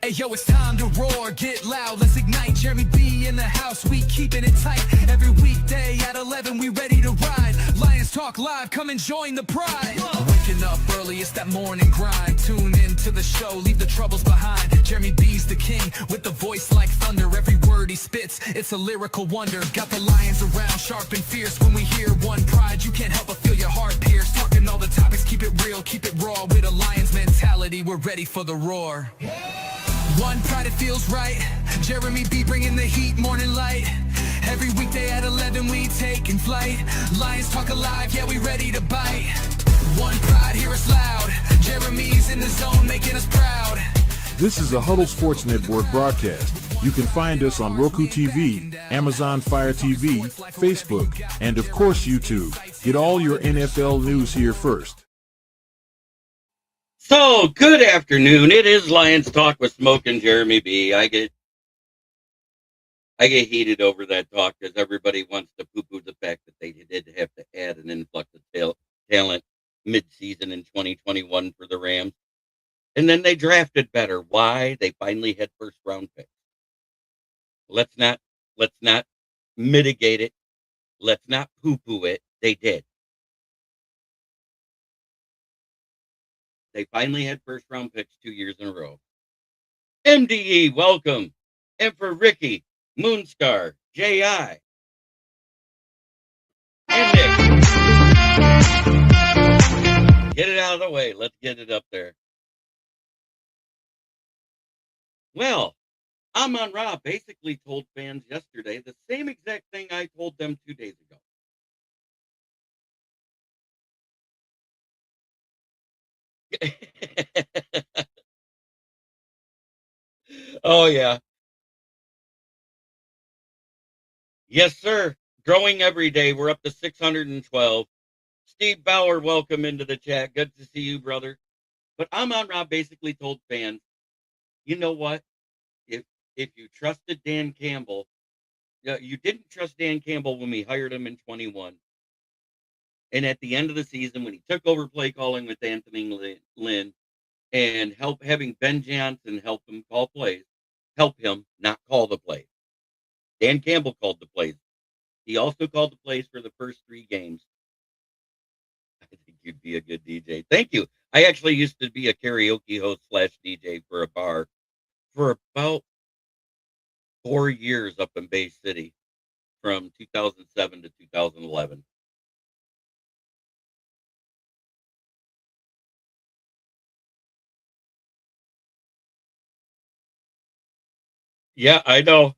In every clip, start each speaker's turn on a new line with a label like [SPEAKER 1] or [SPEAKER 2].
[SPEAKER 1] Hey yo, it's time to roar, get loud, let's ignite. Jeremy B in the house, we keeping it tight. Every weekday at 11, we ready to ride. Lions Talk Live, come and join the pride. Waking up early, it's that morning grind. Tune in to the show, leave the troubles behind. Jeremy B's the king, with the voice like thunder. Every word he spits, it's a lyrical wonder. Got the lions around, sharp and fierce. When we hear one pride, you can't help but feel your heart pierce. Talking all the topics, keep it real, keep it raw. With a lion's mentality, we're ready for the roar. One pride, it feels right. Jeremy B bringing the heat, morning light. Every weekday at 11, we taking flight. Lions Talk Alive, yeah, we ready to bite. One pride, hear us loud. Jeremy's in the zone, making us proud.
[SPEAKER 2] This is a Huddle Sports Network broadcast. You can find us on Roku TV, Amazon Fire TV, Facebook, and of course YouTube. Get all your NFL news here first.
[SPEAKER 3] So, good afternoon. It is Lions Talk with Smoke and Jeremy B. I get heated over that talk because everybody wants to poo-poo the fact that they did have to add an influx of talent mid-season in 2021 for the Rams. And then they drafted better. Why? They finally had first-round picks. Let's not mitigate it. Let's not poo-poo it. They did. They finally had first-round picks 2 years in a row. MDE, welcome. And for Ricky, Moonscar, J.I., and Nick. Get it out of the way. Let's get it up there. Well, Amon-Ra basically told fans yesterday the same exact thing I told them 2 days ago. Oh, yeah. Yes, sir. Growing every day. We're up to 612. Steve Bauer, welcome into the chat. Good to see you, brother. But Amon-Ra basically told fans, you know what? If you trusted Dan Campbell, you didn't trust Dan Campbell when we hired him in 21. And at the end of the season, when he took over play calling with Anthony Lynn and having Ben Johnson help him not call the plays. Dan Campbell called the plays. He also called the plays for the first 3 games. I think you'd be a good DJ. Thank you. I actually used to be a karaoke host / DJ for a bar for about 4 years up in Bay City from 2007 to 2011. Yeah, I know.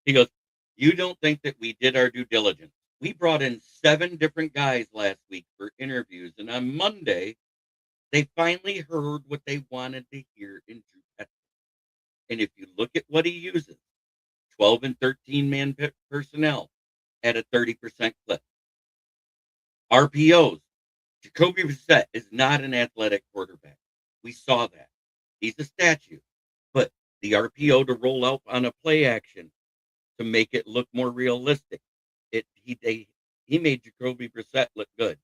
[SPEAKER 3] He goes, you don't think that we did our due diligence. We brought in 7 different guys last week for interviews, and on Monday, they finally heard what they wanted to hear in Drew Petzing. And if you look at what he uses, 12 and 13-man personnel at a 30% clip. RPOs. Jacoby Brissett is not an athletic quarterback. We saw that. He's a statue. But the RPO to roll out on a play action to make it look more realistic, he made Jacoby Brissett look good.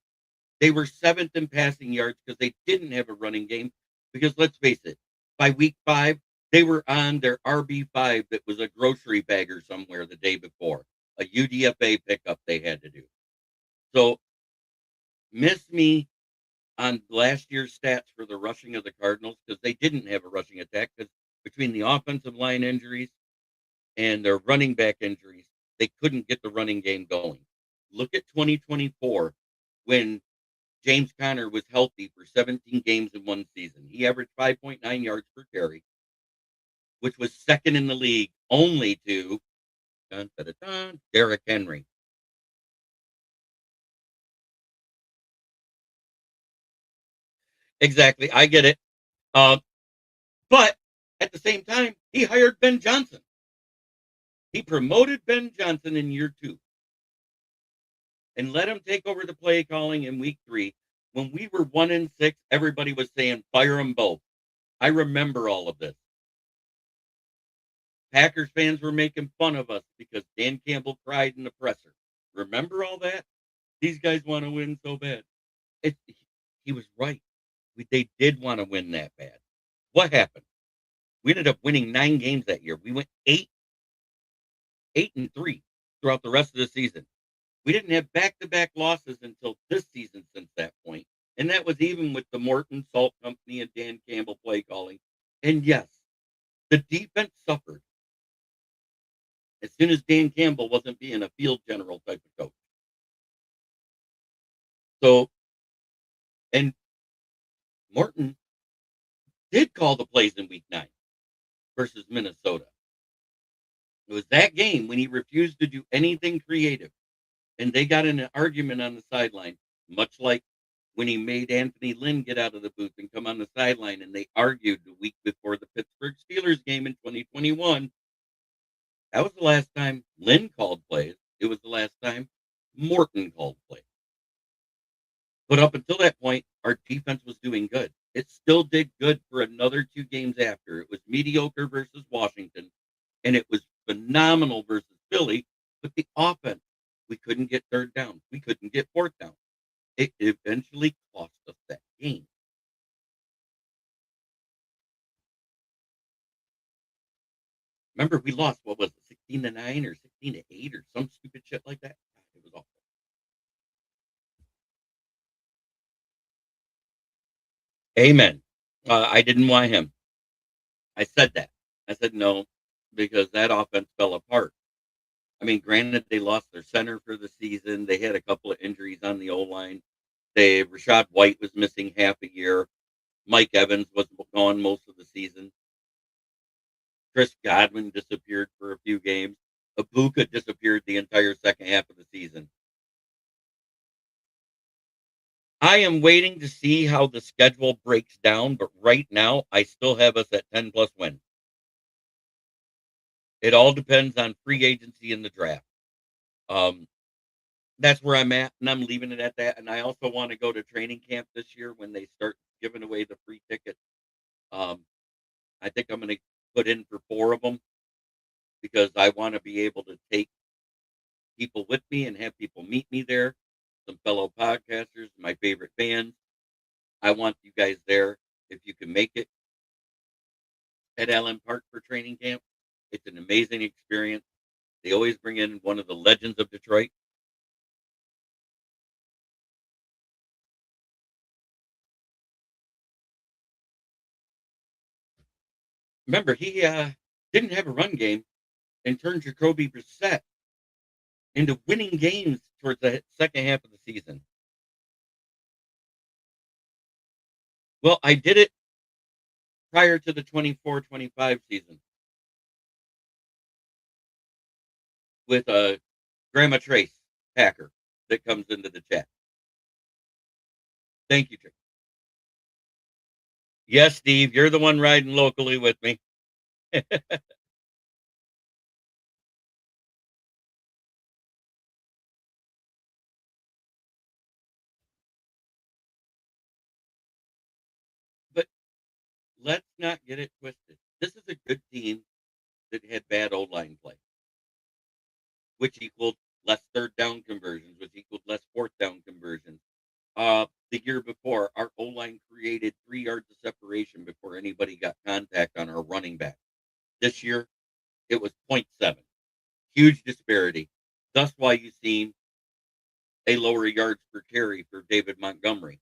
[SPEAKER 3] They were 7th in passing yards because they didn't have a running game. Because let's face it, by week 5, they were on their RB5 that was a grocery bagger somewhere the day before, a UDFA pickup they had to do. So, miss me on last year's stats for the rushing of the Cardinals because they didn't have a rushing attack because between the offensive line injuries and their running back injuries, they couldn't get the running game going. Look at 2024 when James Conner was healthy for 17 games in one season. He averaged 5.9 yards per carry, which was second in the league only to Derrick Henry. Exactly. I get it. But at the same time, he hired Ben Johnson. He promoted Ben Johnson in year 2 and let him take over the play calling in week 3. When we were 1-6, everybody was saying, fire them both. I remember all of this. Packers fans were making fun of us because Dan Campbell cried in the presser. Remember all that? These guys want to win so bad. He was right. They did want to win that bad. What happened? We ended up winning 9 games that year. We went 8-3 throughout the rest of the season. We didn't have back-to-back losses until this season since that point, and that was even with the Morton Salt Company and Dan Campbell play calling. And yes, the defense suffered as soon as Dan Campbell wasn't being a field general type of coach. So, and Morton did call the plays in week 9 versus Minnesota. It was that game when he refused to do anything creative, and they got in an argument on the sideline, much like when he made Anthony Lynn get out of the booth and come on the sideline, and they argued the week before the Pittsburgh Steelers game in 2021. That was the last time Lynn called plays. It was the last time Morton called plays. But up until that point, our defense was doing good. It still did good for another 2 games after. It was mediocre versus Washington, and it was phenomenal versus Philly. But the offense, we couldn't get third down. We couldn't get fourth down. It eventually cost us that game. Remember, we lost, what was it, 16-9 or 16-8 or some stupid shit like that? It was awful. Amen. I didn't want him. I said that. I said no, because that offense fell apart. I mean, granted, they lost their center for the season. They had a couple of injuries on the O-line. Rashad White was missing half a year. Mike Evans was gone most of the season. Chris Godwin disappeared for a few games. Ibuka disappeared the entire second half of the season. I am waiting to see how the schedule breaks down, but right now I still have us at 10+ wins. It all depends on free agency in the draft. That's where I'm at, and I'm leaving it at that. And I also want to go to training camp this year when they start giving away the free tickets. I think I'm going to put in for 4 of them because I want to be able to take people with me and have people meet me there, some fellow podcasters, my favorite fans. I want you guys there if you can make it at Allen Park for training camp. It's an amazing experience. They always bring in one of the legends of Detroit. Remember, he didn't have a run game and turned Jacoby Brissett into winning games towards the second half of the season. Well, I did it prior to the 24-25 season with Grandma Trace Packer that comes into the chat. Thank you, Trick. Yes, Steve, you're the one riding locally with me. But let's not get it twisted. This is a good team that had bad O-line play, which equaled less third down conversions, which equaled less fourth down conversions. The year before, our O-line created 3 yards of separation before anybody got contact on our running back. This year, it was 0.7. Huge disparity. That's why you've seen a lower yards per carry for David Montgomery,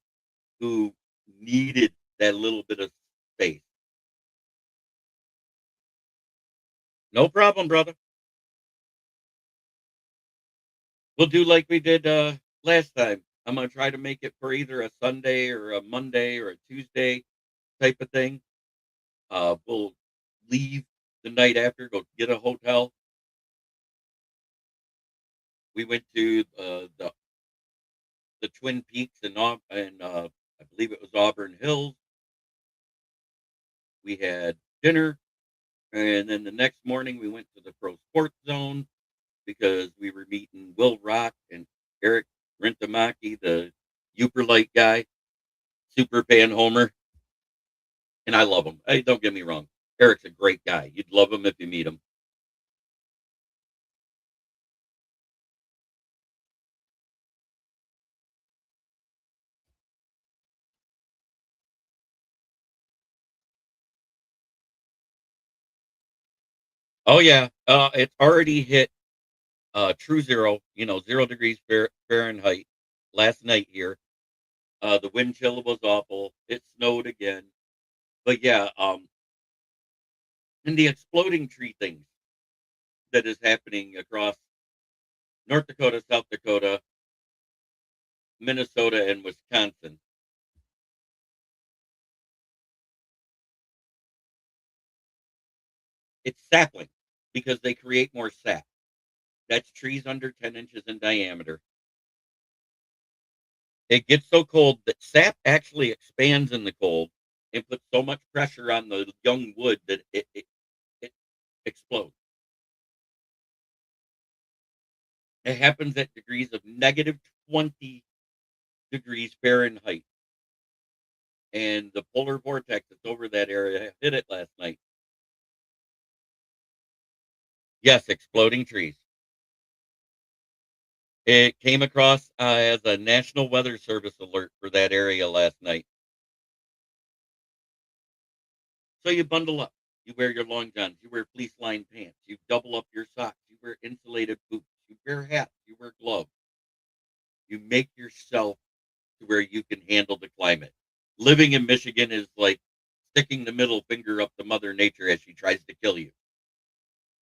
[SPEAKER 3] who needed that little bit of space. No problem, brother. We'll do like we did last time. I'm going to try to make it for either a Sunday or a Monday or a Tuesday type of thing. We'll leave the night after, go get a hotel. We went to the Twin Peaks and I believe it was Auburn Hills. We had dinner, and then the next morning we went to the Pro Sports Zone because we were meeting Will Rock and Eric Rentamaki, the Uperlite guy, super fan homer. And I love him. Hey, don't get me wrong. Eric's a great guy. You'd love him if you meet him. Oh yeah, it's already hit true zero. 0 degrees Fahrenheit last night here. The wind chill was awful. It snowed again. But yeah, and the exploding tree things that is happening across North Dakota, South Dakota, Minnesota, and Wisconsin. It's sapling because they create more sap. That's trees under 10 inches in diameter. It gets so cold that sap actually expands in the cold and puts so much pressure on the young wood that it explodes. It happens at degrees of negative 20 degrees Fahrenheit. And the polar vortex that's over that area hit it last night. Yes, exploding trees. It came across as a National Weather Service alert for that area last night. So you bundle up. You wear your long johns. You wear fleece lined pants. You double up your socks. You wear insulated boots. You wear hats. You wear gloves. You make yourself to where you can handle the climate. Living in Michigan is like sticking the middle finger up to Mother Nature as she tries to kill you.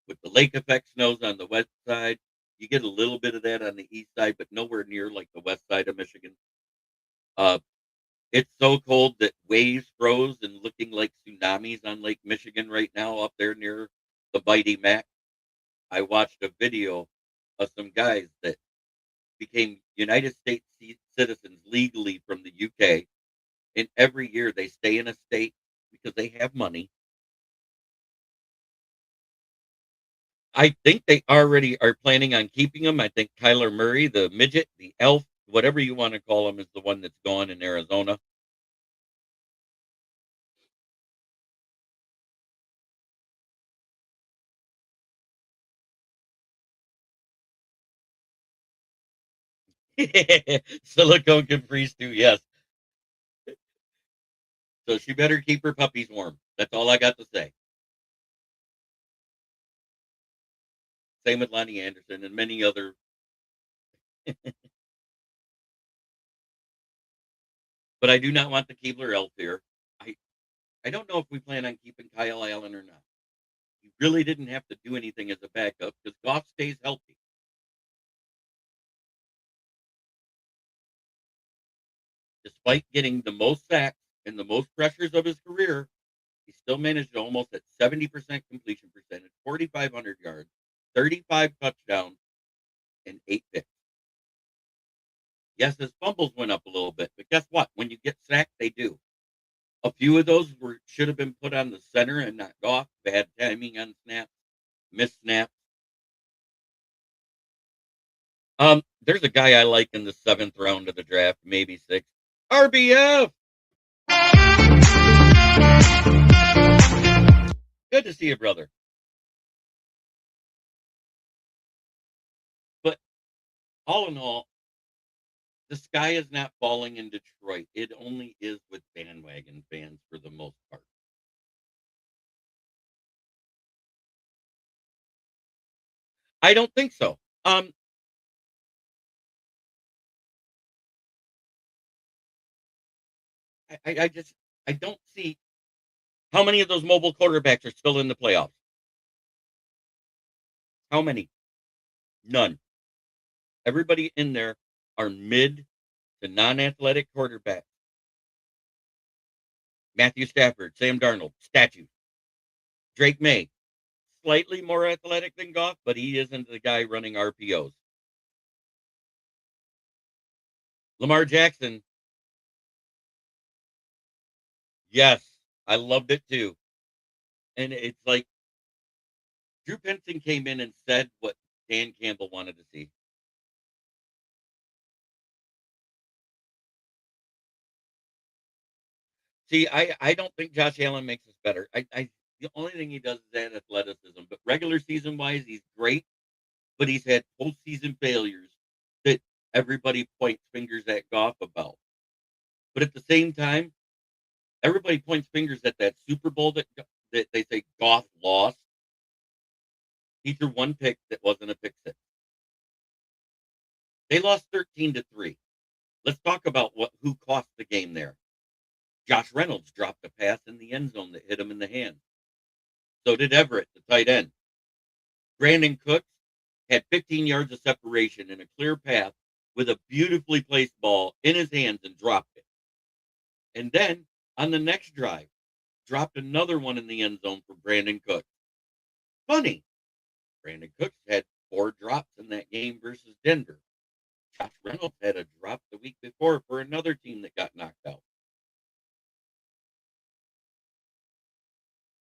[SPEAKER 3] With the lake effect snows on the west side, you get a little bit of that on the east side, but nowhere near like the west side of Michigan. Uh, it's so cold that waves froze and looking like tsunamis on Lake Michigan right now up there near the Mighty Mac. I watched a video of some guys that became United States citizens legally from the UK, and every year they stay in a state because they have money. I think they already are planning on keeping him. I think Kyler Murray, the midget, the elf, whatever you want to call him, is the one that's gone in Arizona. Silicone can freeze too, yes. So she better keep her puppies warm. That's all I got to say. Same with Lonnie Anderson and many other. But I do not want the Keebler elf here. I, I don't know if we plan on keeping Kyle Allen or not. He really didn't have to do anything as a backup because Goff stays healthy. Despite getting the most sacks and the most pressures of his career, he still managed almost at 70% completion percentage, 4,500 yards, 35 touchdowns, and 8 picks. Yes, his fumbles went up a little bit, but guess what? When you get sacked, they do. A few of those should have been put on the center and not off. Bad timing on snaps, missed snaps. There's a guy I like in the 7th round of the draft, maybe 6th. RBF. Good to see you, brother. But all in all, the sky is not falling in Detroit. It only is with bandwagon fans for the most part. I don't think so. I just I don't see how many of those mobile quarterbacks are still in the playoffs. How many? None. Everybody in there are mid to non-athletic quarterbacks. Matthew Stafford, Sam Darnold, statue. Drake May, slightly more athletic than Goff, but he isn't the guy running RPOs. Lamar Jackson, yes, I loved it too. And it's like Drew Penson came in and said what Dan Campbell wanted to see. See, I don't think Josh Allen makes us better. The only thing he does is add athleticism, but regular season wise, he's great. But he's had postseason failures that everybody points fingers at Goff about. But at the same time, everybody points fingers at that Super Bowl that they say Goff lost. threw one pick that wasn't a pick six. They lost 13-3. Let's talk about who cost the game there. Josh Reynolds dropped a pass in the end zone that hit him in the hand. So did Everett, the tight end. Brandon Cooks had 15 yards of separation and a clear path with a beautifully placed ball in his hands and dropped it. And then on the next drive, dropped another one in the end zone for Brandon Cooks. Funny, Brandon Cooks had 4 drops in that game versus Denver. Josh Reynolds had a drop the week before for another team that got knocked out.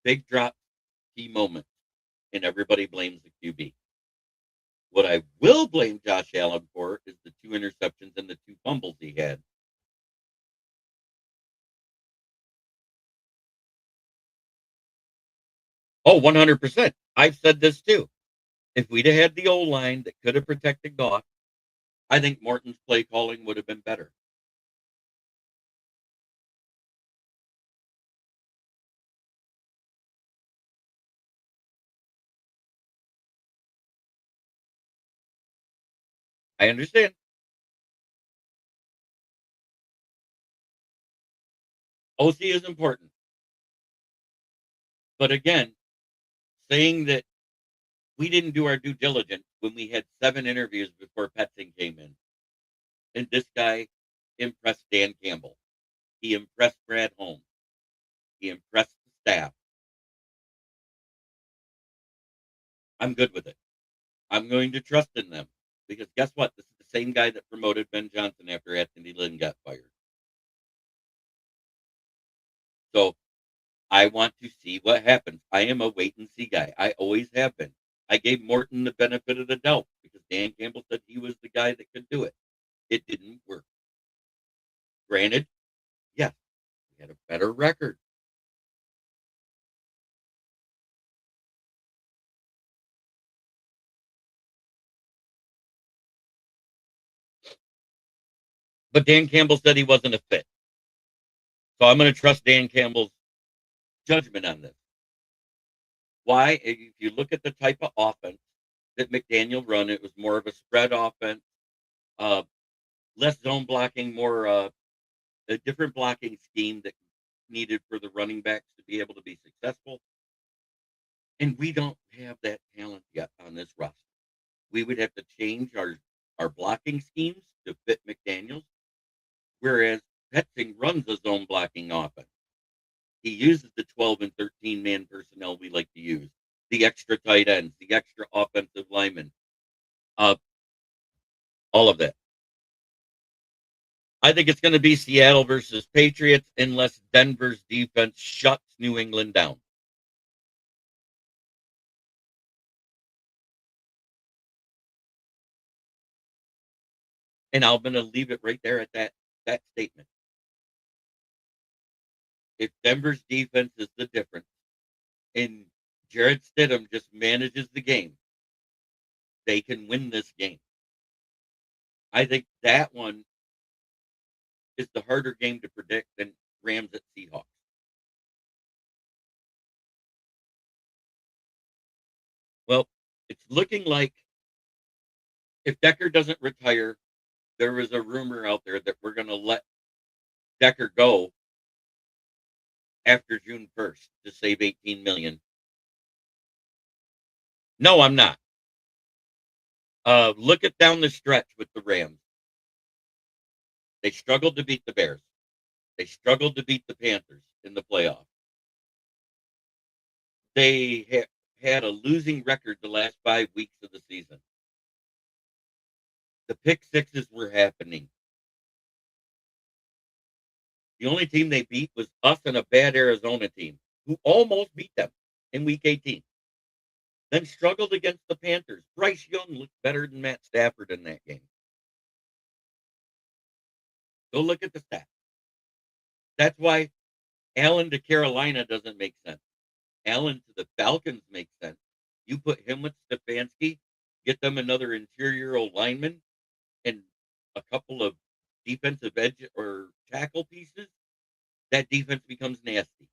[SPEAKER 3] Big drop, key moments, and everybody blames the QB. What I will blame Josh Allen for is the 2 interceptions and the 2 fumbles he had. Oh, 100%. I've said this too. If we'd have had the O-line that could have protected Goff, I think Morton's play calling would have been better. I understand. OC is important. But again, saying that we didn't do our due diligence when we had 7 interviews before Petzing came in. And this guy impressed Dan Campbell. He impressed Brad Holmes. He impressed the staff. I'm good with it. I'm going to trust in them. Because guess what? This is the same guy that promoted Ben Johnson after Anthony Lynn got fired. So I want to see what happens. I am a wait and see guy. I always have been. I gave Morton the benefit of the doubt because Dan Campbell said he was the guy that could do it. It didn't work. Granted, yes, we had a better record. But Dan Campbell said he wasn't a fit. So I'm going to trust Dan Campbell's judgment on this. Why? If you look at the type of offense that McDaniel run, it was more of a spread offense, less zone blocking, more a different blocking scheme that needed for the running backs to be able to be successful. And we don't have that talent yet on this roster. We would have to change our blocking schemes to fit McDaniels, whereas Petzing runs a zone blocking offense. He uses the 12 and 13 man personnel we like to use, the extra tight ends, the extra offensive linemen, all of that. I think it's going to be Seattle versus Patriots unless Denver's defense shuts New England down. And I'm going to leave it right there at that statement. If Denver's defense is the difference and Jared Stidham just manages the game, they can win this game. I think that one is the harder game to predict than Rams at Seahawks. Well, it's looking like if Decker doesn't retire, there was a rumor out there that we're going to let Decker go after June 1st to save $18 million. No, I'm not. Look at down the stretch with the Rams. They struggled to beat the Bears. They struggled to beat the Panthers in the playoffs. They had a losing record the last 5 weeks of the season. The pick sixes were happening. The only team they beat was us and a bad Arizona team who almost beat them in week 18. Then struggled against the Panthers. Bryce Young looked better than Matt Stafford in that game. Go look at the stats. That's why Allen to Carolina doesn't make sense. Allen to the Falcons makes sense. You put him with Stefanski, get them another interior lineman and a couple of defensive edge or tackle pieces, that defense becomes nasty.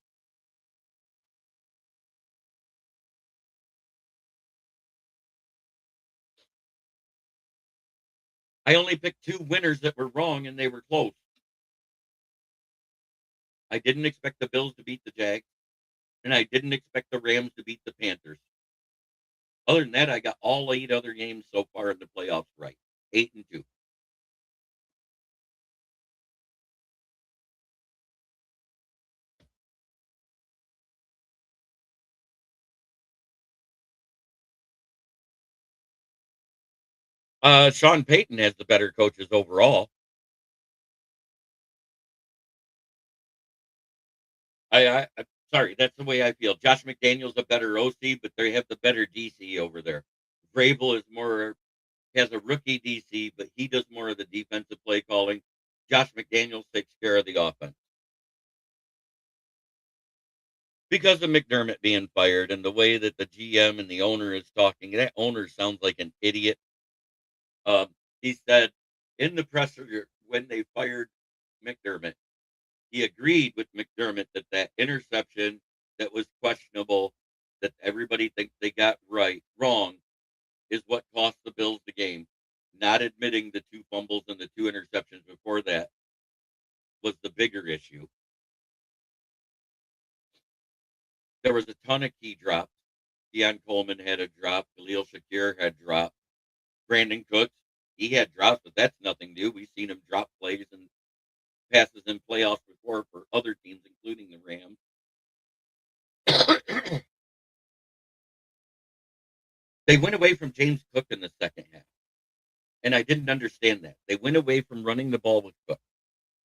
[SPEAKER 3] I only picked 2 winners that were wrong, and they were close. I didn't expect the Bills to beat the Jags, and I didn't expect the Rams to beat the Panthers. Other than that, I got all 8 other games so far in the playoffs right. 8-2. Sean Payton has the better coaches overall. I'm sorry, that's the way I feel. Josh McDaniel's a better OC, but they have the better DC over there. Vrabel is more has a rookie DC, but he does more of the defensive play calling. Josh McDaniels takes care of the offense. Because of McDermott being fired and the way that the GM and the owner is talking, that owner sounds like an idiot. He said in the presser when they fired McDermott, he agreed with McDermott that that interception that was questionable, that everybody thinks they got wrong, is what cost the Bills the game. Not admitting the 2 fumbles and the 2 interceptions before that was the bigger issue. There was a ton of key drops. Deion Coleman had a drop. Khalil Shakir had dropped. Brandon Cooks, he had drops, but that's nothing new. We've seen him drop plays and passes in playoffs before for other teams, including the Rams. They went away from James Cook in the second half, and I didn't understand that. They went away from running the ball with Cook,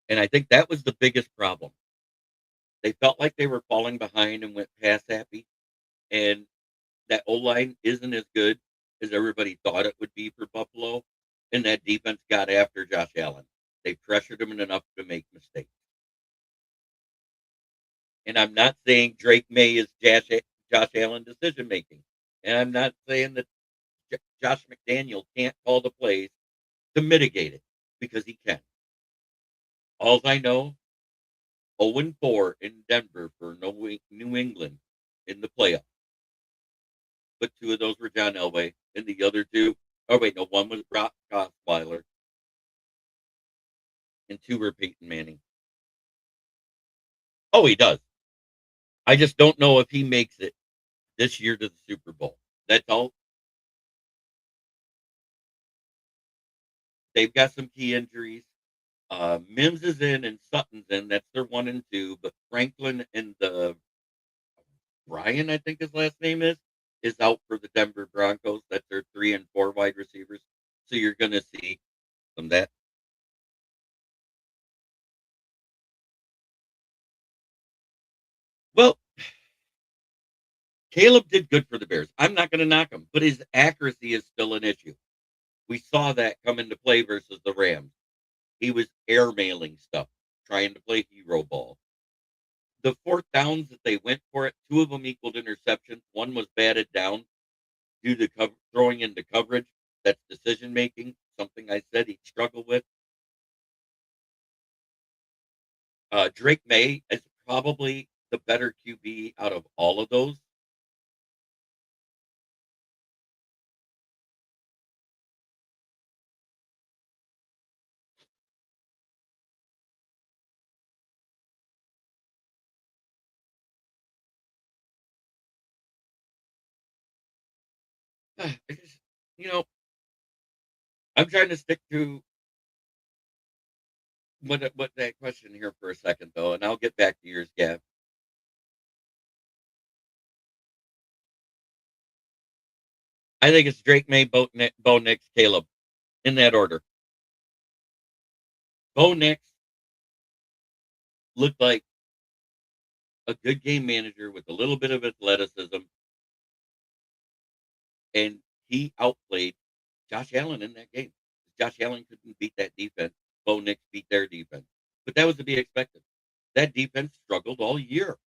[SPEAKER 3] and I think that was the biggest problem. They felt like they were falling behind and went pass happy, and that O-line isn't as good as everybody thought it would be for Buffalo, and that defense got after Josh Allen. They pressured him enough to make mistakes. And I'm not saying Drake May is Josh Allen decision making, and I'm not saying that Josh McDaniel can't call the plays to mitigate it, because he can. All I know, 0-4 in Denver for New England in the playoffs. But 2 of those were John Elway, and the other 2, oh wait, no, 1 was Brock Osweiler, and 2 were Peyton Manning. Oh, he does. I just don't know if he makes it this year to the Super Bowl. That's all. They've got some key injuries. Mims is in and Sutton's in. That's their 1 and 2. But Franklin and the Brian, I think his last name is out for the Denver Broncos. That's their 3 and 4 wide receivers. So you're going to see some of that. Well, Caleb did good for the Bears. I'm not going to knock him, but his accuracy is still an issue. We saw that come into play versus the Rams. He was airmailing stuff, trying to play hero ball. The 4th downs that they went for it, 2 of them equaled interceptions. 1 was batted down due to throwing into coverage. That's decision making, something I said he'd struggle with. Drake May is probably the better QB out of all of those. I just, you know, I'm trying to stick to what that question here for a second, though, and I'll get back to yours, Gav. I think it's Drake May, Bo Nix, Caleb, in that order. Bo Nix looked like a good game manager with a little bit of athleticism, and he outplayed Josh Allen in that game. Josh Allen couldn't beat that defense. Bo Nix beat their defense, but that was to be expected. That defense struggled all year.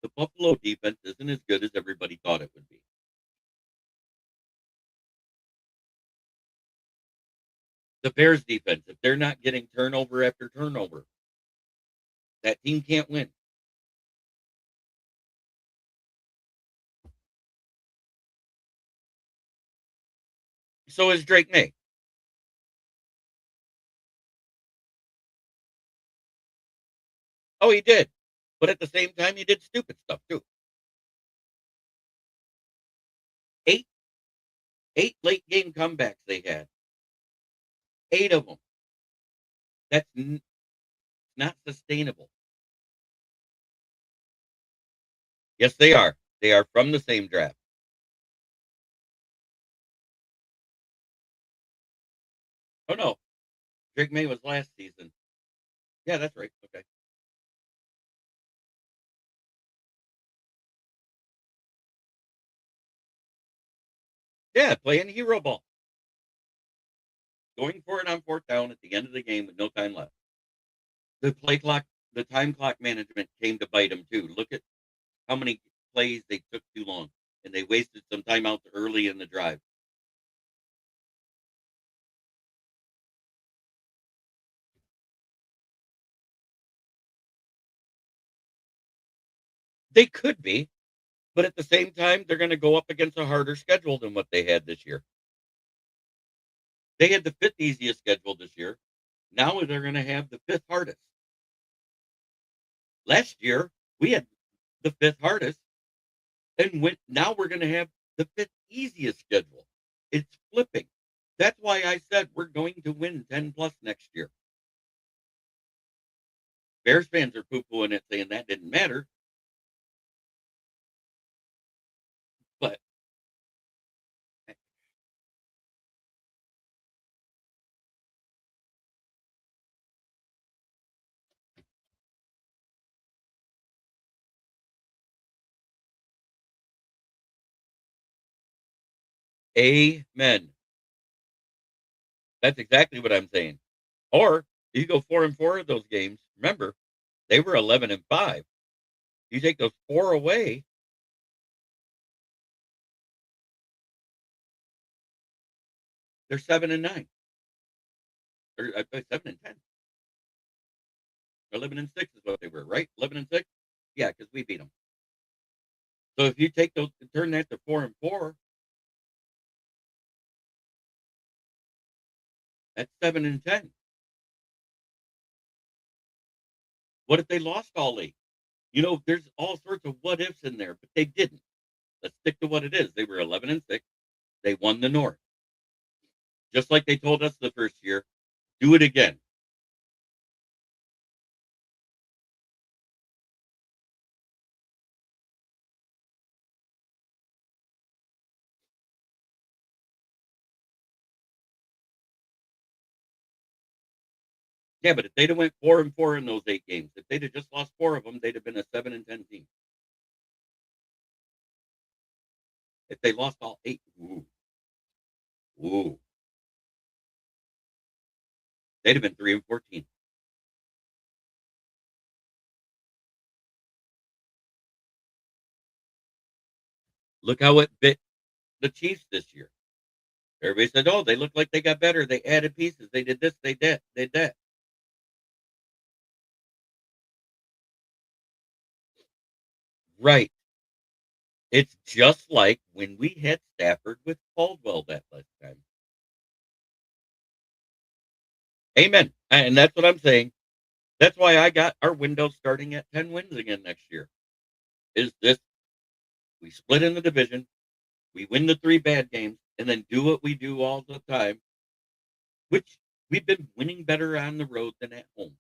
[SPEAKER 3] The Buffalo defense isn't as good as everybody thought it would be. The Bears defense, if they're not getting turnover after turnover, that team can't win. So is Drake May. Oh, he did. But at the same time, he did stupid stuff too. Eight, eight late game comebacks they had. 8 of them. That's not sustainable. Yes, they are. They are from the same draft. Oh no, Drake May was last season. Yeah, that's right. Okay. Yeah, playing hero ball. Going for it on 4th down at the end of the game with no time left. The play clock, the time clock management came to bite them too. Look at how many plays they took too long, and they wasted some timeouts early in the drive. They could be, but at the same time, they're going to go up against a harder schedule than what they had this year. They had the 5th easiest schedule this year. Now they're going to have the 5th hardest. Last year, we had the 5th hardest, and now we're going to have the 5th easiest schedule. It's flipping. That's why I said we're going to win 10 plus next year. Bears fans are poo-pooing it, saying that didn't matter. But amen. That's exactly what I'm saying. Or you go 4-4 of those games. Remember, they were 11-5. You take those 4 away, they're 7-9. Or 7-10. 11-6 is what they were, right? 11-6. Yeah, because we beat them. So if you take those and turn that to 4-4, that's 7-10. What if they lost all 8? There's all sorts of what ifs in there, but they didn't. Let's stick to what it is. They were 11-6. They won the North. Just like they told us the first year, do it again. Yeah, but if they'd have went 4-4 in those 8 games, if they'd have just lost 4 of them, they'd have been a 7-10 team. If they lost all 8, ooh, they'd have been 3-14. Look how it bit the Chiefs this year. Everybody said, "Oh, they look like they got better. They added pieces. They did this. They did that." Right. It's just like when we had Stafford with Caldwell that last time. Amen. And that's what I'm saying. That's why I got our window starting at 10 wins again next year. Is this we split in the division, we win the 3 bad games, and then do what we do all the time, which we've been winning better on the road than at home.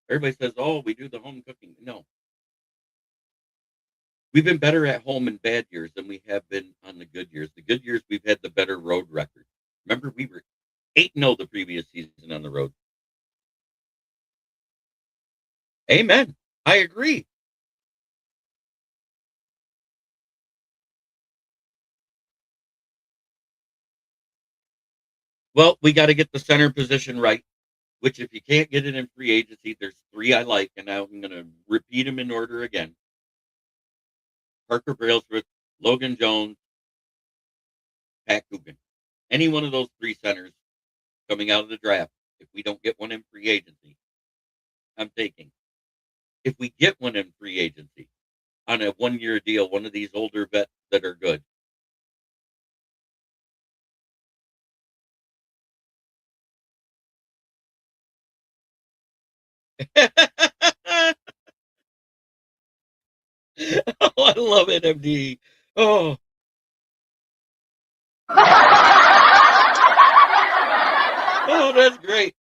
[SPEAKER 3] Everybody says, "Oh, we do the home cooking." No. We've been better at home in bad years than we have been on the good years. The good years, we've had the better road record. Remember, we were 8-0 the previous season on the road. Amen. I agree. Well, we got to get the center position right, which if you can't get it in free agency, there's 3 I like, and now I'm going to repeat them in order again. Parker Brailsford, Logan Jones, Pat Coogan. Any one of those 3 centers coming out of the draft, if we don't get one in free agency, I'm taking. If we get one in free agency on a 1-year deal, one of these older vets that are good. Oh, I love it, MD. Oh. Oh, that's great.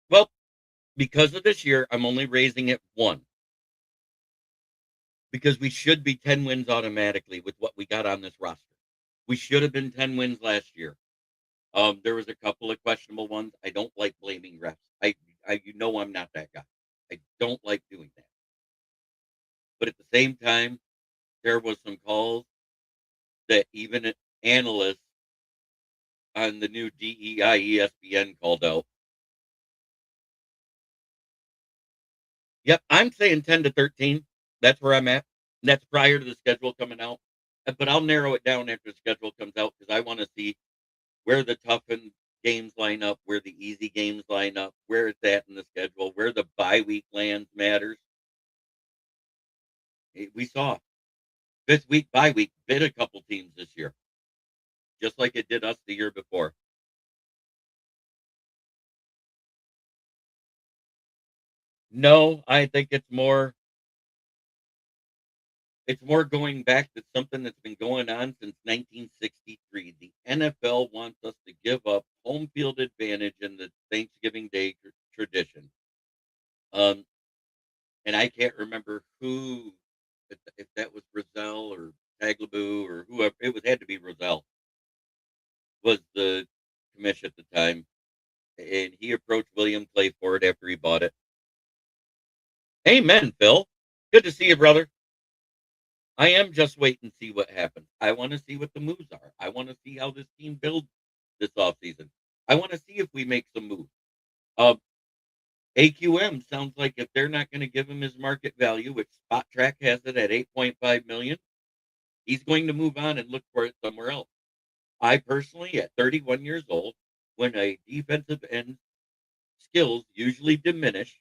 [SPEAKER 3] Well, because of this year, I'm only raising it one because we should be 10 wins automatically with what we got on this roster. We should have been 10 wins last year. There was a couple of questionable ones. I don't like blaming refs. You know, I'm not that guy. I don't like doing that. But at the same time, there was some calls that even analysts on the new DEI ESPN called out. Yep, I'm saying 10 to 13. That's where I'm at. And that's prior to the schedule coming out. But I'll narrow it down after the schedule comes out because I want to see where the toughened games line up, where the easy games line up, where it's at in the schedule, where the bye week lands matters. We saw this week bye week bit a couple teams this year, just like it did us the year before. No, I think it's more going back to something that's been going on since 1963. The NFL wants us to give up home field advantage in the Thanksgiving Day tradition. Um, and I can't remember who, if that was Roselle or Taglaboo or whoever. It was had to be Roselle was the commish at the time, and he approached William Clay Ford after he bought it. Amen, Phil. Good to see you, brother. I am just waiting to see what happens. I want to see what the moves are. I want to see how this team builds this offseason. I want to see if we make some moves. Uh, AQM sounds like if they're not going to give him his market value, which Spot Track has it at 8.5 million, he's going to move on and look for it somewhere else. I personally, at 31 years old, when a defensive end skills usually diminish.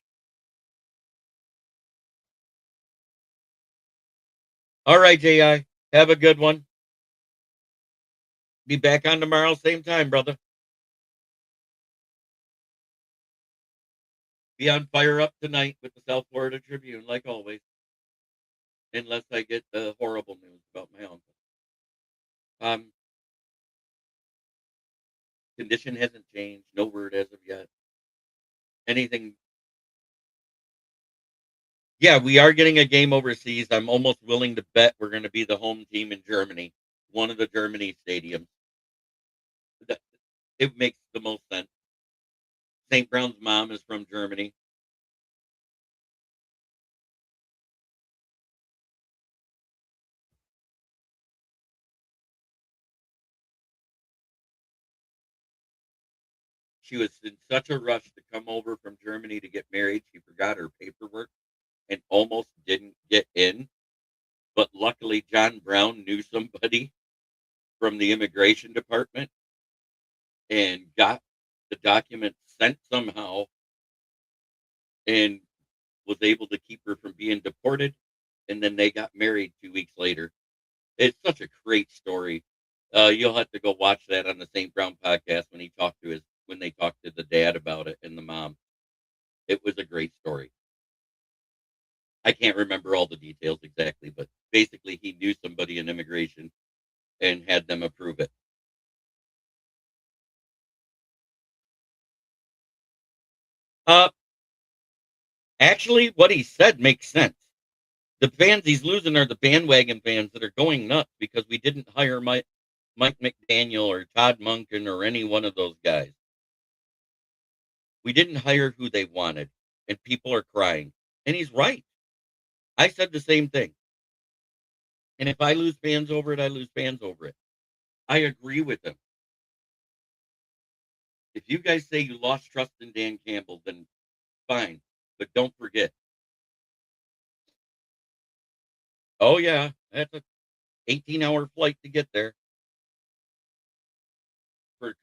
[SPEAKER 3] All right, JI, have a good one. Be back on tomorrow, same time, brother. Be on fire up tonight with the South Florida Tribune, like always, unless I get the horrible news about my uncle. Um, Condition hasn't changed. No word as of yet. Anything? Yeah, we are getting a game overseas. I'm almost willing to bet we're going to be the home team in Germany, one of the Germany stadiums. It makes the most sense. St. Brown's mom is from Germany. She was in such a rush to come over from Germany to get married, she forgot her paperwork and almost didn't get in. But luckily, John Brown knew somebody from the immigration department and got the document sent somehow and was able to keep her from being deported. And then they got married 2 weeks later. It's such a great story. You'll have to go watch that on the St. Brown podcast when they talked to the dad about it and the mom. It was a great story. I can't remember all the details exactly, but basically he knew somebody in immigration and had them approve it. Uh, Actually, what he said makes sense. The fans he's losing are the bandwagon fans that are going nuts because we didn't hire Mike McDaniel or Todd Monken or any one of those guys. We didn't hire who they wanted, and people are crying. And he's right. I said the same thing. And if I lose fans over it, I lose fans over it. I agree with him. If you guys say you lost trust in Dan Campbell, then fine. But don't forget. Oh, yeah, that's a 18-hour flight to get there for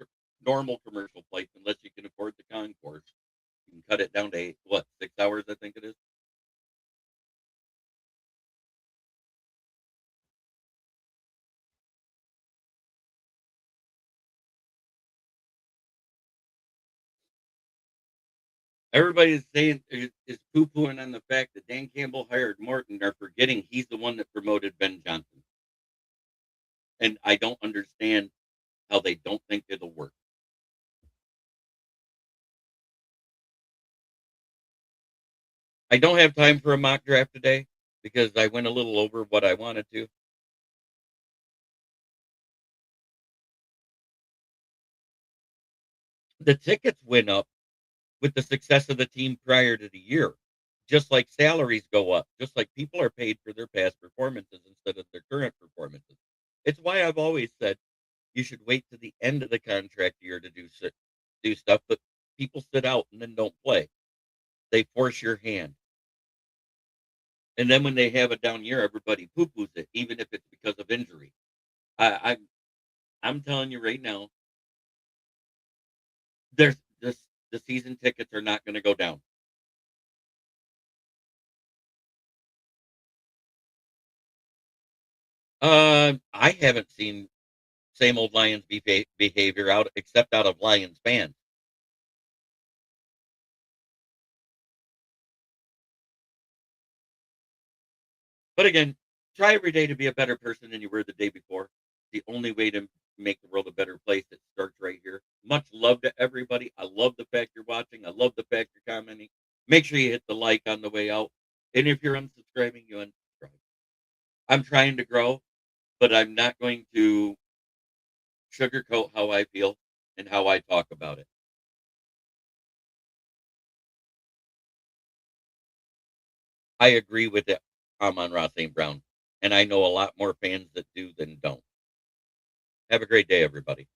[SPEAKER 3] normal commercial flights, unless you can afford the concourse. You can cut it down to 6 hours, I think it is. Everybody is poo-pooing on the fact that Dan Campbell hired Morton. Are forgetting he's the one that promoted Ben Johnson. And I don't understand how they don't think it'll work. I don't have time for a mock draft today because I went a little over what I wanted to. The tickets went up with the success of the team prior to the year, just like salaries go up, just like people are paid for their past performances instead of their current performances. It's why I've always said you should wait to the end of the contract year to do stuff, but people sit out and then don't play. They force your hand. And then when they have a down year, everybody poo-poos it, even if it's because of injury. I'm telling you right now, the season tickets are not going to go down. I haven't seen same old Lions behavior out except out of Lions fans. But again, try every day to be a better person than you were the day before. The only way to make the world a better place, it starts right here. Much love to everybody. I love the fact you're watching. I love the fact you're commenting. Make sure you hit the like on the way out. And if you're unsubscribing, you unsubscribe. I'm trying to grow, but I'm not going to sugarcoat how I feel and how I talk about it. I agree with it. Amon-Ra St. Brown. And I know a lot more fans that do than don't. Have a great day, everybody.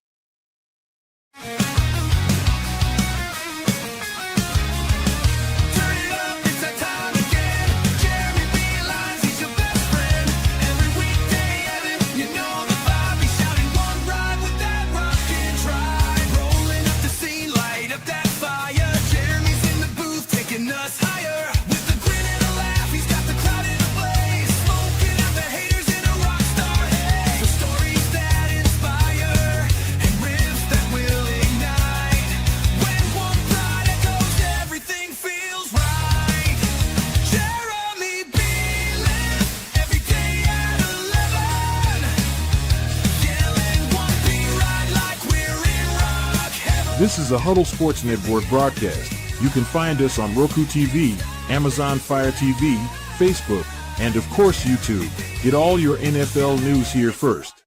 [SPEAKER 2] This is a Huddle Sports Network broadcast. You can find us on Roku TV, Amazon Fire TV, Facebook, and of course YouTube. Get all your NFL news here first.